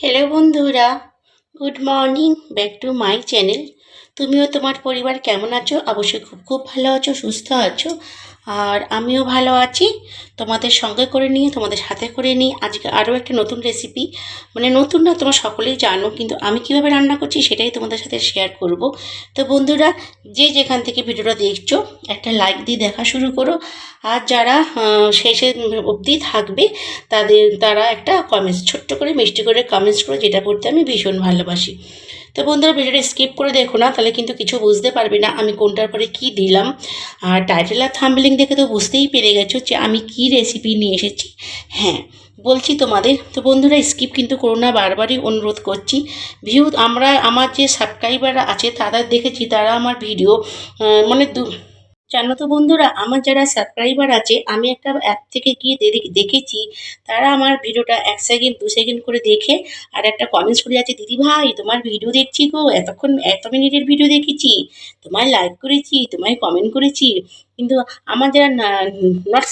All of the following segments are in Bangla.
হ্যালো বন্ধুরা, good morning back to my channel. তুমিও তোমার পরিবার কেমন আছো? অবশ্যই খুব খুব ভালো আছো, সুস্থ আছো। আর আমিও ভালো আছি। তোমাদের সঙ্গে করে নিয়ে, তোমাদের সাথে করে নিয়ে আজকে আরও একটা নতুন রেসিপি, মানে নতুন না, তোমরা সকলেই জানো, কিন্তু আমি কীভাবে রান্না করছি সেটাই তোমাদের সাথে শেয়ার করব। তো বন্ধুরা, যে যেখান থেকে ভিডিওটা দেখছো একটা লাইক দিয়ে দেখা শুরু করো। আর যারা শেষে অবধি থাকবে তারা একটা কমেন্টস, ছোট্ট করে মিষ্টি করে কমেন্টস করে, যেটা করতে আমি ভীষণ ভালোবাসি। তো বন্ধুরা, ভিডিওটা স্কিপ করে দেখো না, তাহলে কিন্তু কিছু বুঝতে পারবে না আমি কোনটার পরে কি দিলাম। আর টাইটেল আর থাম্বনেল দেখে তো বুঝতেই পেরে গেছো যে আমি কি রেসিপি নিয়ে এসেছি। হ্যাঁ, বলছি তোমাদের। তো বন্ধুরা, স্কিপ কিন্তু করো না, বারবারই অনুরোধ করছি। আমার যে সাবস্ক্রাইবাররা আছে তাদের দেখেছি, তারা আমার ভিডিও মানে জানো তো বন্ধুরা, আমার যারা সাবস্ক্রাইবার আছে, আমি একটা অ্যাপ থেকে গিয়ে দেখেছি, তারা আমার ভিডিওটা 1 সেকেন্ড 2 সেকেন্ড করে দেখে আর একটা কমেন্টস করে যাচ্ছে, দিদি ভাই তোমার ভিডিও দেখছি গো, এতক্ষণ এত মিনিটের ভিডিও দেখেছি, তোমায় লাইক করেছি, তোমায় কমেন্ট করেছি। কিন্তু আমার যারা নট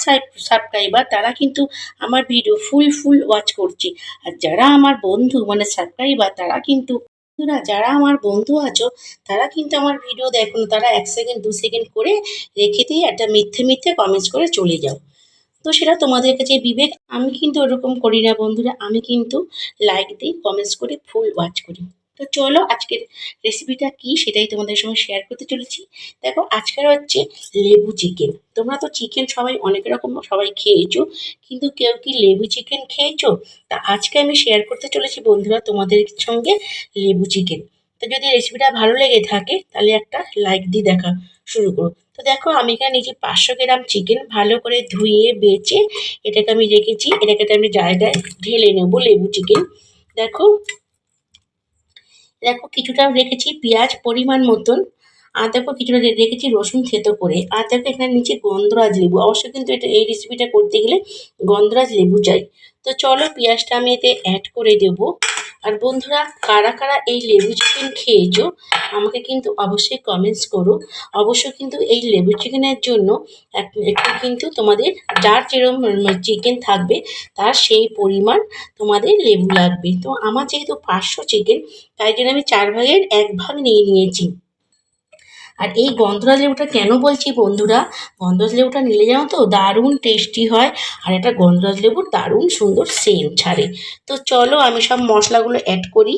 সাবস্ক্রাইবার, তারা কিন্তু আমার ভিডিও ফুল ওয়াচ করছে। আর যারা আমার বন্ধু মানে সাবস্ক্রাইবার, তারা কিন্তু, বন্ধুরা যারা আমার বন্ধু আছো, তারা কিন্তু আমার ভিডিও দেখো না, তারা 1 সেকেন্ড 2 সেকেন্ড করে রেখে দিয়ে একটা মিথ্যে মিথ্যে কমেন্টস করে চলে যাও। তো সেটা তোমাদের কাছে বিবেক। আমি কিন্তু ওরকম করি না বন্ধুরা, আমি কিন্তু লাইক দিই, কমেন্টস করি, ফুল ওয়াচ করি। তো চলো, আজকের রেসিপিটা কি সেটাই তোমাদের সঙ্গে শেয়ার করতে চলেছি। দেখো, আজকের হচ্ছে লেবু চিকেন। তোমরা তো চিকেন সবাই অনেক রকম সবাই খেয়েছো, কিন্তু কেউ কি লেবু চিকেন খেয়েছো? তা আজকে আমি শেয়ার করতে চলেছি বন্ধুরা তোমাদের সঙ্গে লেবু চিকেন। তো যদি রেসিপিটা ভালো লেগে থাকে তাহলে একটা লাইক দিয়ে দেখা শুরু করো। তো দেখো, আমি এখানে নিয়েছি 500 গ্রাম চিকেন, ভালো করে ধুয়ে বেছে এটাকে আমি রেখেছি। এটাকে আমি জায়গায় ঢেলে নেব লেবু চিকেন। দেখো দেখো কিছুটা রেখেছি পেঁয়াজ পরিমাণ মতন। আর দেখো কিছুটা রেখেছি রসুন থেতো করে। আর দেখো এখানে নিচে গন্ধরাজ লেবু, অবশ্যই কিন্তু এই রেসিপিটা করতে গেলে গন্ধরাজ লেবু চাই। তো চলো, পেঁয়াজটা আমি এতে অ্যাড করে দেবো। আর বন্ধুরা, কারা কারা এই লেবু চিকেন খেয়েছো আমাকে কিন্তু অবশ্যই কমেন্টস করো। অবশ্যই কিন্তু এই লেবু চিকেনের জন্য একটু কিন্তু তোমাদের, যার যেরকম চিকেন থাকবে তার সেই পরিমাণ তোমাদের লেবু লাগবে। তো আমার যেহেতু 500 চিকেন, তাই জন্য আমি 1/4 ভাগ নিয়ে নিয়েছি। আর এই গন্ধরাজ লেবুটা কেন বলছি বন্ধুরা, গন্ধরাজ লেবুটা নিলে জানো তো দারুণ টেস্টি হয়। আর এটা গন্ধরাজ লেবুর দারুণ সুন্দর সেন্ট ছাড়ে। তো চলো, আমি সব মশলাগুলো অ্যাড করি।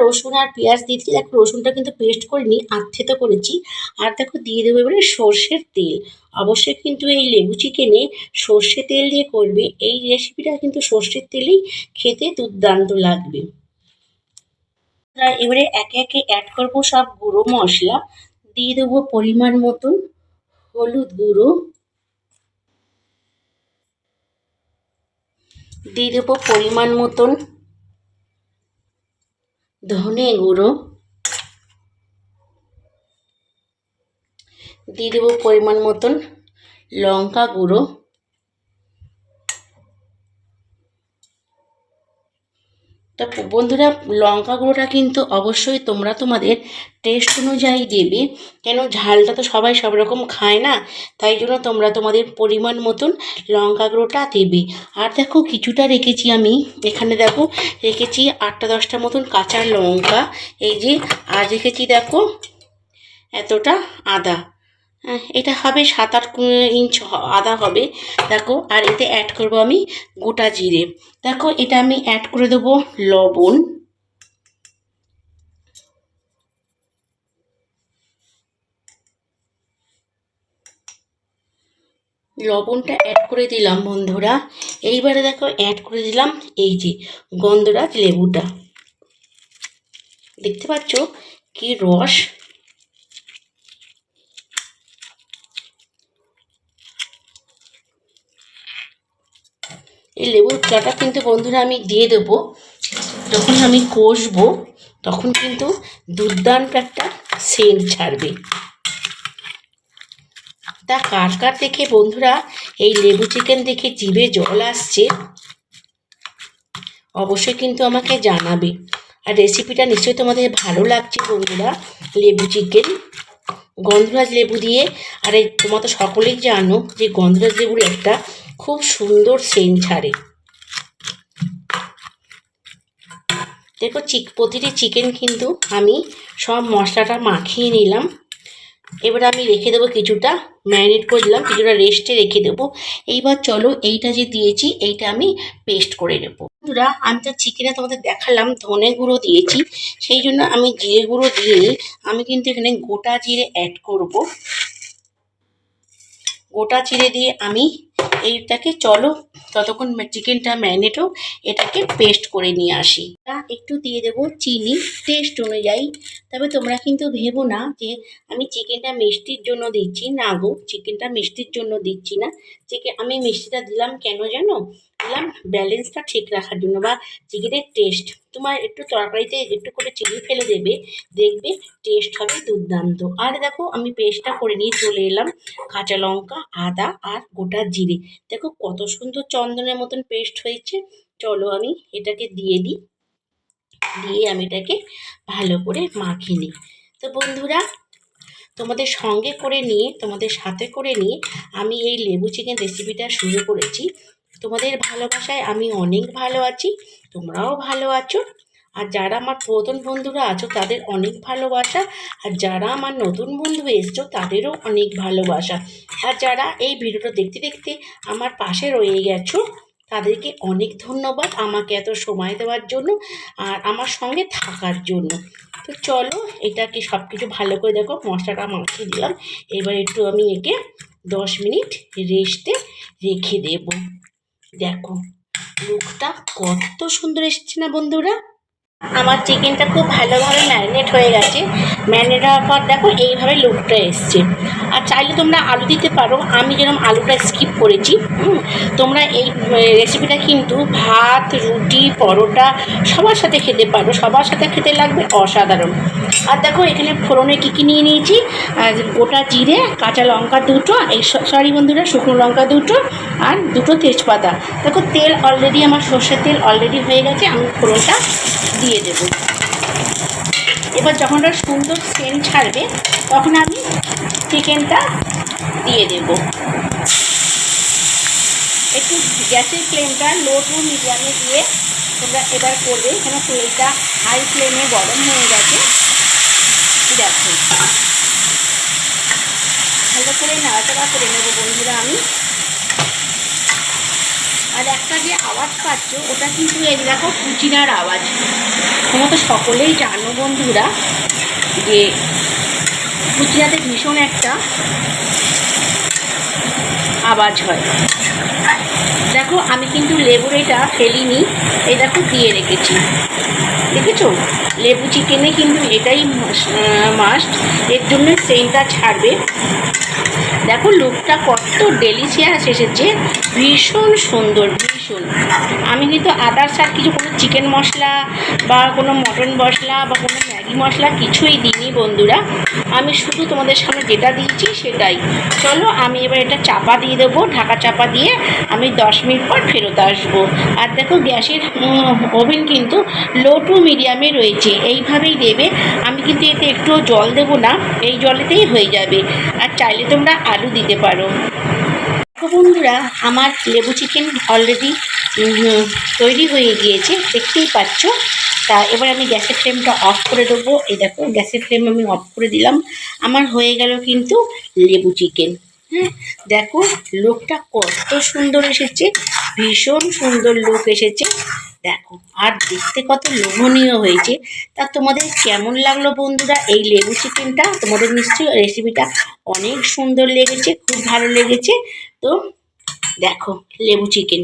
রসুন আর পেঁয়াজ দিচ্ছি। দেখো, রসুনটা কিন্তু পেস্ট করিনি, আধথেতো করেছি। আর দেখো দিয়ে দেবো এবারে সর্ষের তেল। অবশ্যই কিন্তু এই লেবু চিকেনে সর্ষে তেল দিয়ে করবে, এই রেসিপিটা কিন্তু সর্ষের তেলেই খেতে দুর্দান্ত লাগবে। এবারে একে একে অ্যাড করবো সব গুঁড়ো মশলা। দিয়ে দেবো পরিমাণ মতন হলুদ গুঁড়ো, দিয়ে দেবো পরিমাণ মতন ধনে গুঁড়ো, দিয়ে দেবো পরিমাণ মতন লঙ্কা গুঁড়ো। তা বন্ধুরা, লঙ্কা গুঁড়োটা কিন্তু অবশ্যই তোমরা তোমাদের টেস্ট অনুযায়ী দেবে, কেন ঝালটা তো সবাই সব রকম খায় না, তাই জন্য তোমরা তোমাদের পরিমাণ মতন লঙ্কা গুঁড়োটা দেবে। আর দেখো কিছুটা রেখেছি আমি, এখানে দেখো রেখেছি 8টা 10টা মতন কাঁচা লঙ্কা। এই যে, আর রেখেছি দেখো এতটা আদা। এটা হবে 7-8 ইঞ্চ আদা হবে। দেখো, আর এতে অ্যাড করব আমি গোটা জিরে। দেখো, এটা আমি অ্যাড করে দেবো লবণ। লবণটা অ্যাড করে দিলাম বন্ধুরা। এইবারে দেখো অ্যাড করে দিলাম এই যে গন্ধরাজ লেবুটা। দেখতে পাচ্ছ কি রস। এই লেবুর চাটা কিন্তু বন্ধুরা আমি দিয়ে দেবো যখন আমি কষবো, তখন কিন্তু দুর্দান্ত একটা সেন্ট ছাড়বে। তা কার কার দেখে বন্ধুরা এই লেবু চিকেন দেখে জিভে জল আসছে, অবশ্যই কিন্তু আমাকে জানাবে। আর রেসিপিটা নিশ্চয়ই তোমাদের ভালো লাগছে বন্ধুরা। লেবু চিকেন গন্ধরাজ লেবু দিয়ে। আর এই তোমরা তো সকলেই জানো যে গন্ধরাজ লেবুর একটা খুব সুন্দর সেন্ট ছাড়ে। দেখো প্রতিটি চিকেন কিন্তু আমি সব মশলাটা মাখিয়ে নিলাম। এবার আমি রেখে দেবো, কিছুটা ম্যারিনেট করে দিলাম, কিছুটা রেস্টে রেখে দেবো। এইবার চলো এইটা যে দিয়েছি এইটা আমি পেস্ট করে নেবো। বন্ধুরা আমি তো চিকেনে তোমাদের দেখালাম ধনে গুঁড়ো দিয়েছি, সেই জন্য আমি জিরে গুঁড়ো দিয়ে আমি কিন্তু এখানে গোটা জিরে অ্যাড করব। গোটা জিরে দিয়ে আমি এইটাকে চলো ততক্ষণ চিকেনটা ম্যারিনেট হোক, এটাকে পেস্ট করে নিয়ে আসি। একটু দিয়ে দেবো চিনি টেস্ট অনুযায়ী। তবে তোমরা কিন্তু ভেবো না যে আমি চিকেনটা মিষ্টির জন্য দিচ্ছি, না গো, চিকেনটা মিষ্টির জন্য দিচ্ছি না। আমি মিষ্টিটা দিলাম কেন জানো? দিলাম ব্যালেন্সটা ঠিক রাখার জন্য, বা চিকেনের টেস্ট। তোমার একটু তরকারিতে একটু করে চিনি ফেলে দেবে, দেখবে টেস্ট হবে দুর্দান্ত। আর দেখো আমি পেস্টটা করে নিয়ে চলে এলাম। কাঁচা লঙ্কা, আদা আর গোটা জিরে, দেখো কত সুন্দর চন্দনের মতন পেস্ট হয়েছে। চলো আমি এটাকে দিয়ে দিই, দিয়ে আমি এটাকে ভালো করে মাখিয়ে নিই। তো বন্ধুরা তোমাদের সঙ্গে করে নিয়ে, তোমাদের সাথে করে নিয়ে আমি এই লেবু চিকেন রেসিপিটা শুরু করেছি। তোমাদের ভালোবাসায় আমি অনেক ভালো আছি, তোমরাও ভালো আছো। আর যারা আমার পুরাতন বন্ধুরা আছো তাদের অনেক ভালোবাসা, আর যারা আমার নতুন বন্ধু এসছো তাদেরও অনেক ভালোবাসা। আর যারা এই ভিডিওটা দেখতে দেখতে আমার পাশে রয়ে গেছো তাদেরকে অনেক ধন্যবাদ আমাকে এত সময় দেওয়ার জন্য আর আমার সঙ্গে থাকার জন্য। তো চলো এটাকে সব কিছু ভালো করে দেখো মশলাটা মাখিয়ে দিলাম। এবার একটু আমি একে 10 মিনিট রেস্টে রেখে দেব। দেখো লুকটা কত সুন্দর এসেছে না বন্ধুরা? আমার চিকেনটা খুব ভালোভাবে ম্যারিনেট হয়ে গেছে। ম্যারিনেট হওয়ার পর দেখো এইভাবে লুকটা এসছে। আর চাইলে তোমরা আলু দিতে পারো, আমি যেরকম আলুটা স্কিপ করেছি। তোমরা এই রেসিপিটা কিন্তু ভাত, রুটি, পরোটা সবার সাথে খেতে পারো, সবার সাথে খেতে লাগবে অসাধারণ। আর দেখো এখানে ফোড়নে কী নিয়ে নিয়েছি, গোটা জিরে, কাঁচা লঙ্কা দুটো, সরি বন্ধুরা শুকনো লঙ্কা দুটো, আর দুটো তেজপাতা। দেখো তেল অলরেডি আমার সর্ষের তেল অলরেডি হয়ে গেছে, আমি ফোড়নটা দিয়ে দেব। এবার যখন ওটা সুন্দর সেন্ট ছাড়বে তখন আমি চিকেনটা দিয়ে দেব। একটু গ্যাসের ফ্লেমটা লো টু মিডিয়ামে দিয়ে তোমরা এবার করবে। এখানে তেলটা হাই ফ্লেমে গরম হয়ে গেছে। দেখো ভালো করে নাড়াচাড়া করে নেবো বন্ধুরা আমি। আর একটা যে আওয়াজ পাচ্ছ ওটা কিন্তু এই দেখো কুচিনার আওয়াজ। তোমরা তো সকলেই জানো বন্ধুরা যে কুচিনাতে ভীষণ একটা আওয়াজ হয়। দেখো আমি কিন্তু লেবুর এটা ফেলিনি, এই দেখো দিয়ে রেখেছি, দেখেছো? লেবু চিকেনে কিন্তু এটাই মাস্ট, এর জন্য সেন্টটা ছাড়বে। দেখো লুকটা কত ডেলিশিয়াস এসেছে, ভীষণ সুন্দর, ভীষণ। আমি কিন্তু আদার্স আর কিছু কোনো চিকেন মশলা বা কোনো মটন মশলা বা কোনো ম্যাগি মশলা কিছুই দিইনি বন্ধুরা। আমি শুধু তোমাদের সামনে যেটা দিয়েছি সেটাই। চলো আমি এবার এটা চাপা দিয়ে দেবো, ঢাকা চাপা দিয়ে আমি 10 মিনিট পর ফেরত আসবো। আর দেখো গ্যাসের ওভেন কিন্তু লো টু মিডিয়ামে রয়েছে, এইভাবেই দেবে। আমি কিন্তু এতে একটুও জল দেবো না, এই জলেতেই হয়ে যাবে। আর চাইলে তোমরা আলু দিতে পারো। তো বন্ধুরা আমার লেবু চিকেন অলরেডি তৈরি হয়ে গিয়েছে, দেখতেই পাচ্ছ। তা এবার আমি গ্যাসের ফ্লেমটা অফ করে দেবো। এই দেখো গ্যাসের ফ্লেম আমি অফ করে দিলাম। আমার হয়ে গেল কিন্তু লেবু চিকেন। হ্যাঁ দেখো লুকটা কত সুন্দর এসেছে, ভীষণ সুন্দর লুক এসেছে। দেখো আর দেখতে কত লোভনীয় হয়েছে। তা তোমাদের কেমন লাগলো বন্ধুরা এই লেবু চিকেনটা? তোমাদের নিশ্চয়ই রেসিপিটা অনেক সুন্দর লেগেছে, খুব ভালো লেগেছে। তো দেখো লেবু চিকেন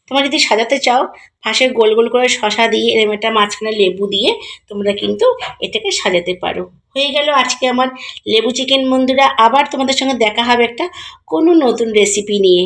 তোমরা যদি সাজাতে চাও পাশে গোল গোল করে শশা দিয়ে এরম একটা মাঝখানে লেবু দিয়ে তোমরা কিন্তু এটাকে সাজাতে পারো। হয়ে গেল আজকে আমার লেবু চিকেন বন্ধুরা। আবার তোমাদের সঙ্গে দেখা হবে একটা কোনো নতুন রেসিপি নিয়ে।